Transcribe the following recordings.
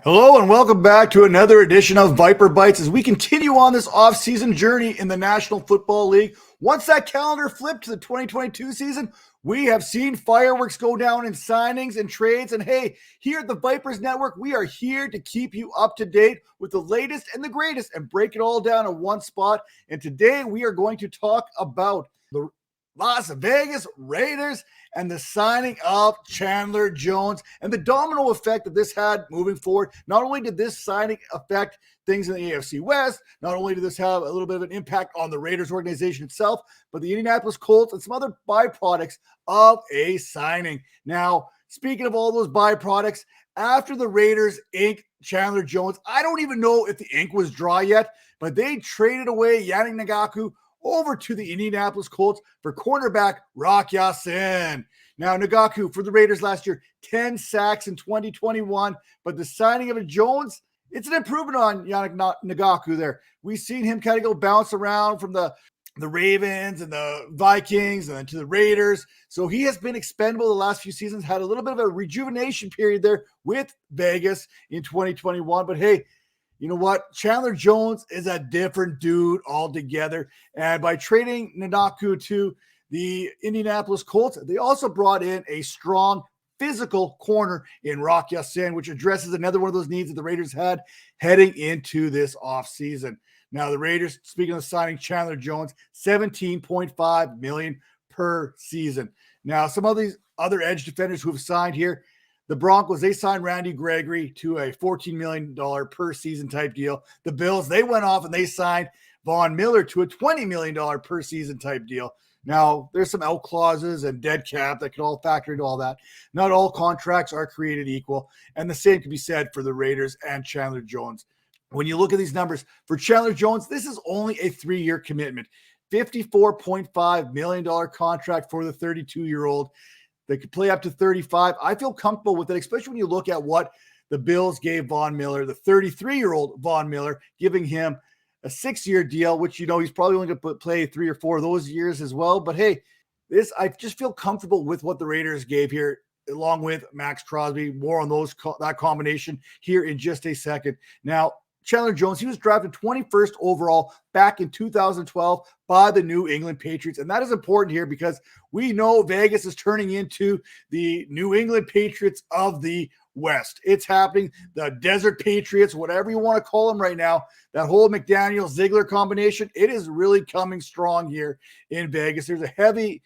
Hello and welcome back to another edition of Viper Bites as we continue on this off-season journey in the National Football League. Once that calendar flipped to the 2022 season, we have seen fireworks go down in signings and trades. And hey, here at the Vipers Network, we are here to keep you up to date with the latest and the greatest and break it all down in one spot. And today we are going to talk about the Las Vegas Raiders and the signing of Chandler Jones and the domino effect that this had moving forward. Not only did this signing affect things in the AFC West, not only did this have a little bit of an impact on the Raiders organization itself, but the Indianapolis Colts and some other byproducts of a signing. Now, speaking of all those byproducts, after the Raiders inked Chandler Jones, I don't even know if the ink was dry yet, but they traded away Yannick Ngakoue over to the Indianapolis Colts for cornerback Rock Ya-Sin. Now, Ngakoue for the Raiders last year, 10 sacks in 2021, but the signing of a Jones, it's an improvement on Yannick Ngakoue there. We've seen him kind of go bounce around from the Ravens and the Vikings and then to the Raiders. So he has been expendable the last few seasons, had a little bit of a rejuvenation period there with Vegas in 2021. But hey, you know what? Chandler Jones is a different dude altogether. And by trading Ngakoue to the Indianapolis Colts, they also brought in a strong physical corner in Rock Ya-Sin, which addresses another one of those needs that the Raiders had heading into this offseason. Now, the Raiders, speaking of signing Chandler Jones, $17.5 million per season. Now, some of these other edge defenders who have signed here, the Broncos, they signed Randy Gregory to a $14 million per season type deal. The Bills, they went off and they signed Von Miller to a $20 million per season type deal. Now, there's some out clauses and dead cap that can all factor into all that. Not all contracts are created equal, and the same can be said for the Raiders and Chandler Jones. When you look at these numbers, for Chandler Jones, this is only a 3-year commitment. $54.5 million contract for the 32-year-old. They could play up to 35. I feel comfortable with it, especially when you look at what the Bills gave Von Miller, the 33-year-old Von Miller, giving him a 6-year deal, which, you know, he's probably only going to play 3 or 4 of those years as well. But hey, I just feel comfortable with what the Raiders gave here, along with Maxx Crosby. More on that combination here in just a second. Now, Chandler Jones, he was drafted 21st overall back in 2012 by the New England Patriots. And that is important here because we know Vegas is turning into the New England Patriots of the West. It's happening. The Desert Patriots, whatever you want to call them right now, that whole McDaniel-Ziegler combination, it is really coming strong here in Vegas. There's a heavy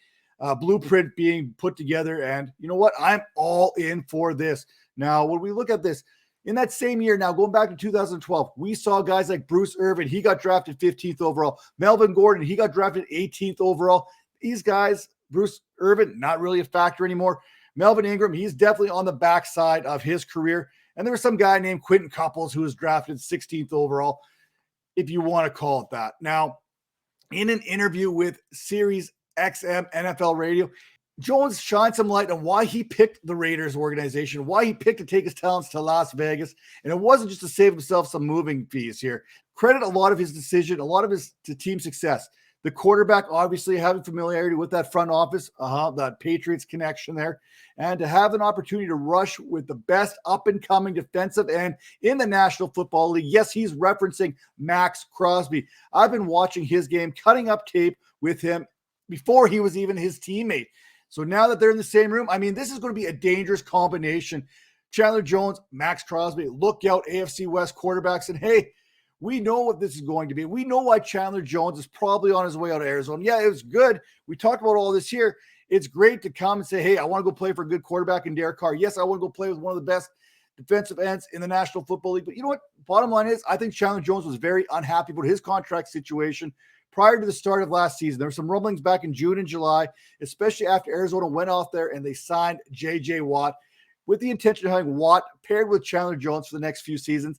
blueprint being put together. And you know what? I'm all in for this. Now, when we look at this, in that same year, now going back to 2012, we saw guys like Bruce Irvin. He got drafted 15th overall. Melvin Gordon, he got drafted 18th overall. These guys, Bruce Irvin, not really a factor anymore. Melvin Ingram, he's definitely on the backside of his career. And there was some guy named Quentin Couples who was drafted 16th overall, if you want to call it that. Now, in an interview with Sirius XM NFL Radio, Jones shined some light on why he picked the Raiders organization, why he picked to take his talents to Las Vegas. And it wasn't just to save himself some moving fees here. Credit a lot of his decision, a lot of his team success. The quarterback, obviously having familiarity with that front office, that Patriots connection there, and to have an opportunity to rush with the best up-and-coming defensive end in the National Football League. Yes, he's referencing Maxx Crosby. I've been watching his game, cutting up tape with him before he was even his teammate. So now that they're in the same room, I mean, this is going to be a dangerous combination. Chandler Jones, Maxx Crosby, look out, AFC West quarterbacks. And hey, we know what this is going to be. We know why Chandler Jones is probably on his way out of Arizona. Yeah, it was good. We talked about all this here. It's great to come and say, hey, I want to go play for a good quarterback in Derek Carr. Yes, I want to go play with one of the best defensive ends in the National Football League. But you know what? Bottom line is, I think Chandler Jones was very unhappy with his contract situation prior to the start of last season. There were some rumblings back in June and July, especially after Arizona went off there and they signed J.J. Watt with the intention of having Watt paired with Chandler Jones for the next few seasons.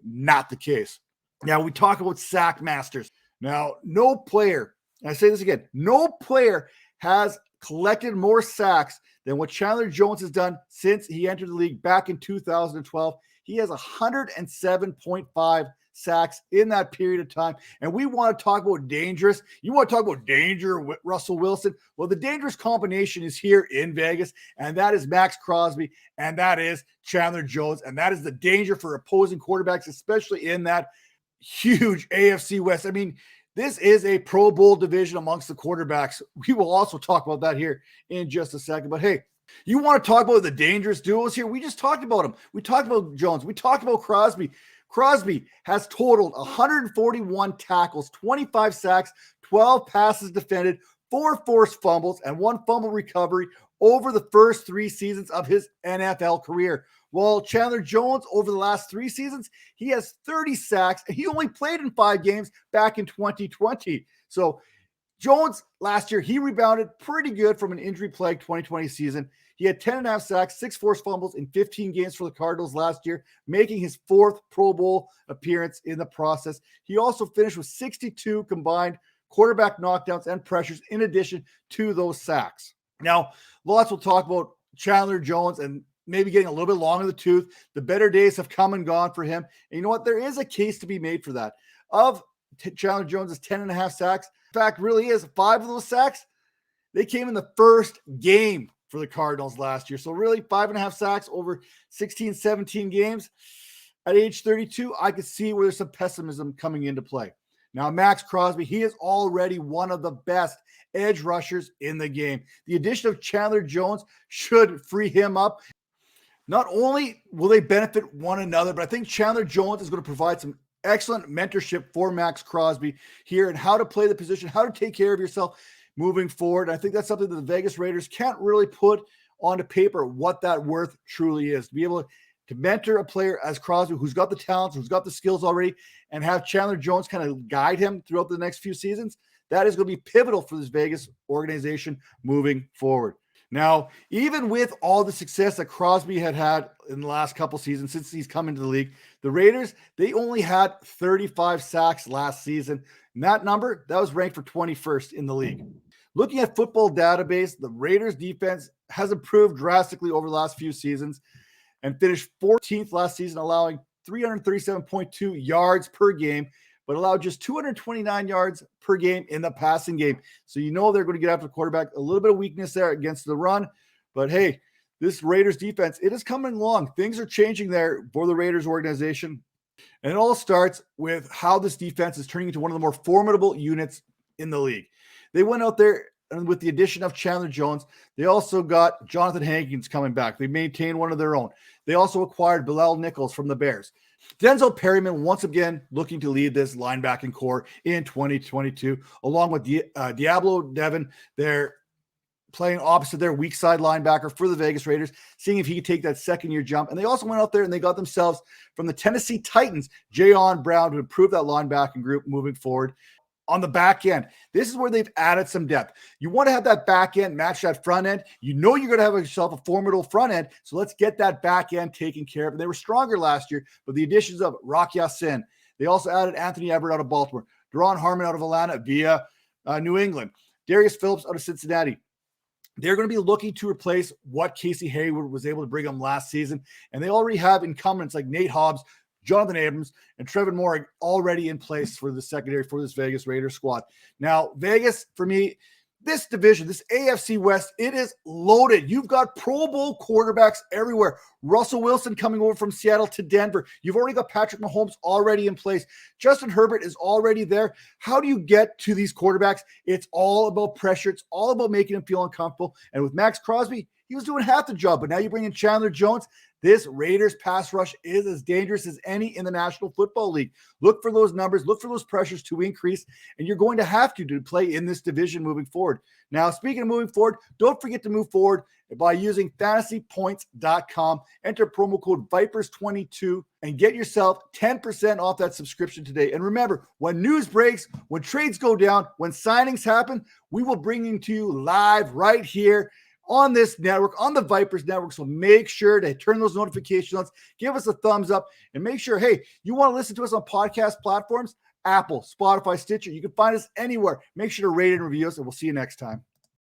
Not the case. Now, we talk about sack masters. Now, no player, and I say this again, no player has collected more sacks than what Chandler Jones has done since he entered the league back in 2012. He has 107.5 sacks in that period of time. And we want to talk about dangerous. You want to talk about danger with Russell Wilson? Well, the dangerous combination is here in Vegas, and that is Maxx Crosby, and that is Chandler Jones, and that is the danger for opposing quarterbacks, especially in that huge AFC West. I mean, this is a Pro Bowl division amongst the quarterbacks. We will also talk about that here in just a second. But hey, you want to talk about the dangerous duos here? We just talked about them. We talked about Jones. We talked about Crosby. Crosby has totaled 141 tackles, 25 sacks, 12 passes defended, 4 forced fumbles, and 1 fumble recovery over the first 3 seasons of his NFL career. While Chandler Jones, over the last 3 seasons, he has 30 sacks, and he only played in 5 games back in 2020. So Jones, last year, he rebounded pretty good from an injury-plagued 2020 season. He had 10.5 sacks, 6 forced fumbles in 15 games for the Cardinals last year, making his 4th Pro Bowl appearance in the process. He also finished with 62 combined quarterback knockdowns and pressures in addition to those sacks. Now, lots will talk about Chandler Jones and maybe getting a little bit long in the tooth. The better days have come and gone for him. And you know what? There is a case to be made for that. Of Chandler Jones' 10.5 sacks, in fact, really is 5 of those sacks, they came in the first game for the Cardinals last year. So really 5.5 sacks over 16, 17 games. At age 32, I could see where there's some pessimism coming into play. Now, Maxx Crosby, he is already one of the best edge rushers in the game. The addition of Chandler Jones should free him up. Not only will they benefit one another, but I think Chandler Jones is going to provide some excellent mentorship for Maxx Crosby here and how to play the position, how to take care of yourself moving forward. I think that's something that the Vegas Raiders can't really put onto paper what that worth truly is. To be able to mentor a player as Crosby, who's got the talents, who's got the skills already, and have Chandler Jones kind of guide him throughout the next few seasons, that is going to be pivotal for this Vegas organization moving forward. Now, even with all the success that Crosby had in the last couple seasons since he's come into the league, the Raiders, they only had 35 sacks last season. And that number, that was ranked for 21st in the league. Looking at Football Database, the Raiders defense has improved drastically over the last few seasons and finished 14th last season, allowing 337.2 yards per game, but allowed just 229 yards per game in the passing game. So you know they're going to get after the quarterback. A little bit of weakness there against the run. But hey, this Raiders defense, it is coming along. Things are changing there for the Raiders organization. And it all starts with how this defense is turning into one of the more formidable units in the league. They went out there, and with the addition of Chandler Jones, they also got Jonathan Hankins coming back. They maintained one of their own. They also acquired Bilal Nichols from the Bears. Denzel Perryman, once again, looking to lead this linebacking core in 2022, along with Diablo Devin. They're playing opposite their weak side linebacker for the Vegas Raiders, seeing if he could take that second-year jump. And they also went out there and they got themselves from the Tennessee Titans, Jayon Brown, to improve that linebacking group moving forward. On the back end, this is where they've added some depth. You want to have that back end match that front end. You know you're going to have yourself a formidable front end, so let's get that back end taken care of. And they were stronger last year, but the additions of Rock Ya-Sin. They also added Anthony Everett out of Baltimore, Deron Harmon out of Atlanta via New England, Darius Phillips out of Cincinnati. They're going to be looking to replace what Casey Hayward was able to bring them last season, and they already have incumbents like Nate Hobbs, Jonathan Abrams, and Trevin Moore already in place for the secondary for this Vegas Raiders squad. Now, Vegas, for me, this division, this AFC West, it is loaded. You've got Pro Bowl quarterbacks everywhere. Russell Wilson coming over from Seattle to Denver. You've already got Patrick Mahomes already in place. Justin Herbert is already there. How do you get to these quarterbacks? It's all about pressure. It's all about making them feel uncomfortable. And with Maxx Crosby, he was doing half the job, but now you bring in Chandler Jones. This Raiders pass rush is as dangerous as any in the National Football League. Look for those numbers, look for those pressures to increase, and you're going to have to play in this division moving forward. Now, speaking of moving forward, don't forget to move forward by using fantasypoints.com. Enter promo code VIPERS22 and get yourself 10% off that subscription today. And remember, when news breaks, when trades go down, when signings happen, we will bring them to you live right here on this network, on the Vipers Network. So make sure to turn those notifications on, give us a thumbs up, and make sure, hey, you want to listen to us on podcast platforms, Apple, Spotify, Stitcher. You can find us anywhere. Make sure to rate and review us, and we'll see you next time.